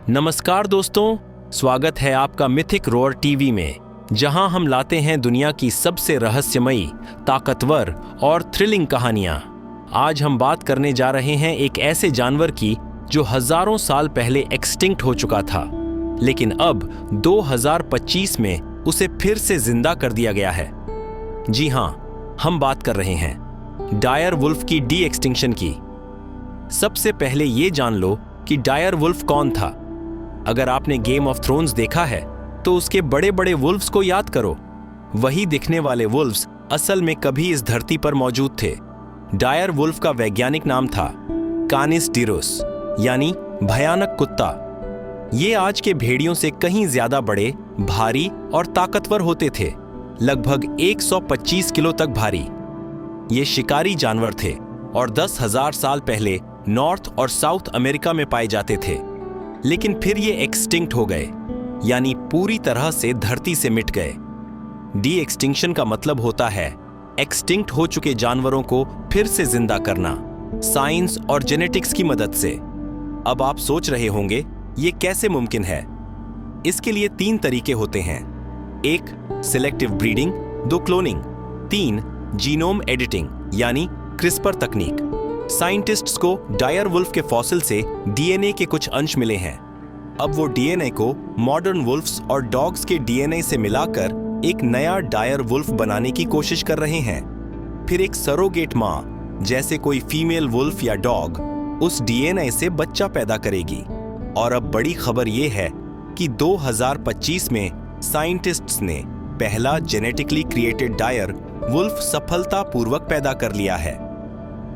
नमस्कार दोस्तों, स्वागत है आपका मिथिक रोर टीवी में, जहां हम लाते हैं दुनिया की सबसे रहस्यमयी, ताकतवर और थ्रिलिंग कहानियां। आज हम बात करने जा रहे हैं एक ऐसे जानवर की जो हजारों साल पहले एक्सटिंक्ट हो चुका था, लेकिन अब 2025 में उसे फिर से जिंदा कर दिया गया है। जी हां, हम बात कर रहे हैं डायर वुल्फ की डी एक्सटिंक्शन की। सबसे पहले ये जान लो कि डायर वुल्फ कौन था। अगर आपने गेम ऑफ थ्रोन्स देखा है तो उसके बड़े बड़े वुल्फ्स को याद करो। वही दिखने वाले वुल्फ्स असल में कभी इस धरती पर मौजूद थे। डायर वुल्फ का वैज्ञानिक नाम था कानिस डिरुस, यानी भयानक कुत्ता। ये आज के भेड़ियों से कहीं ज्यादा बड़े, भारी और ताकतवर होते थे, लगभग 125 किलो तक भारी। ये शिकारी जानवर थे और 10,000 साल पहले नॉर्थ और साउथ अमेरिका में पाए जाते थे, लेकिन फिर ये एक्सटिंक्ट हो गए, यानी पूरी तरह से धरती से मिट गए। डी एक्सटिंक्शन का मतलब होता है एक्सटिंक्ट हो चुके जानवरों को फिर से जिंदा करना, साइंस और जेनेटिक्स की मदद से। अब आप सोच रहे होंगे ये कैसे मुमकिन है। इसके लिए 3 तरीके होते हैं। 1 selective breeding, 2 cloning, 3 genome editing यानी क्रिस्पर तकनीक। साइंटिस्ट्स को डायर वुल्फ के फॉसिल से डीएनए के कुछ अंश मिले हैं। अब वो डीएनए को मॉडर्न वुल्फ्स और डॉग्स के डीएनए से मिलाकर एक नया डायर वुल्फ बनाने की कोशिश कर रहे हैं। फिर एक सरोगेट माँ, जैसे कोई फीमेल वुल्फ या डॉग, उस डीएनए से बच्चा पैदा करेगी। और अब बड़ी खबर ये है कि 2025 में साइंटिस्ट्स ने पहला जेनेटिकली क्रिएटेड डायर वुल्फ सफलतापूर्वक पैदा कर लिया है।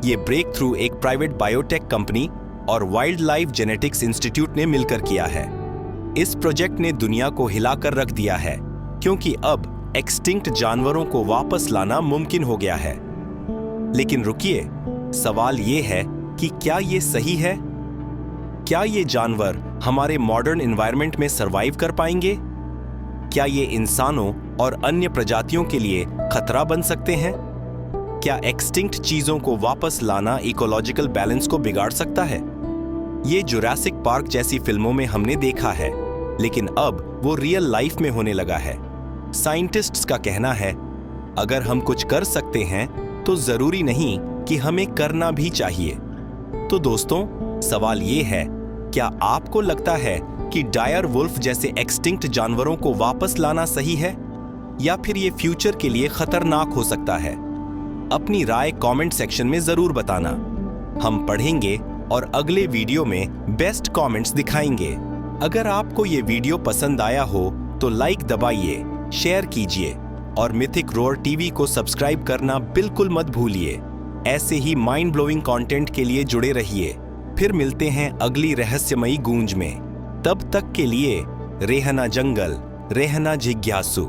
ये ब्रेक थ्रू एक प्राइवेट बायोटेक कंपनी और वाइल्ड लाइफ जेनेटिक्स इंस्टीट्यूट ने मिलकर किया है। इस प्रोजेक्ट ने दुनिया को हिलाकर रख दिया है, क्योंकि अब एक्सटिंक्ट जानवरों को वापस लाना मुमकिन हो गया है। लेकिन रुकिए, सवाल ये है कि क्या ये सही है? क्या ये जानवर हमारे मॉडर्न एनवायरनमेंट में सरवाइव कर पाएंगे? क्या ये इंसानों और अन्य प्रजातियों के लिए खतरा बन सकते हैं? क्या एक्सटिंक्ट चीजों को वापस लाना इकोलॉजिकल बैलेंस को बिगाड़ सकता है? ये जुरासिक पार्क जैसी फिल्मों में हमने देखा है, लेकिन अब वो रियल लाइफ में होने लगा है। साइंटिस्ट्स का कहना है, अगर हम कुछ कर सकते हैं तो जरूरी नहीं कि हमें करना भी चाहिए। तो दोस्तों, सवाल ये है, क्या आपको लगता है कि डायर वुल्फ जैसे एक्सटिंक्ट जानवरों को वापस लाना सही है, या फिर ये फ्यूचर के लिए खतरनाक हो सकता है? अपनी राय कमेंट सेक्शन में जरूर बताना। हम पढ़ेंगे और अगले वीडियो में बेस्ट कमेंट्स दिखाएंगे। अगर आपको ये वीडियो पसंद आया हो तो लाइक दबाइए, शेयर कीजिए और मिथिक रोर टीवी को सब्सक्राइब करना बिल्कुल मत भूलिए। ऐसे ही माइंड ब्लोइंग कंटेंट के लिए जुड़े रहिए। फिर मिलते हैं अगली रहस्यमयी गूंज में। तब तक के लिए रहना जंगल, रहना जिज्ञासु।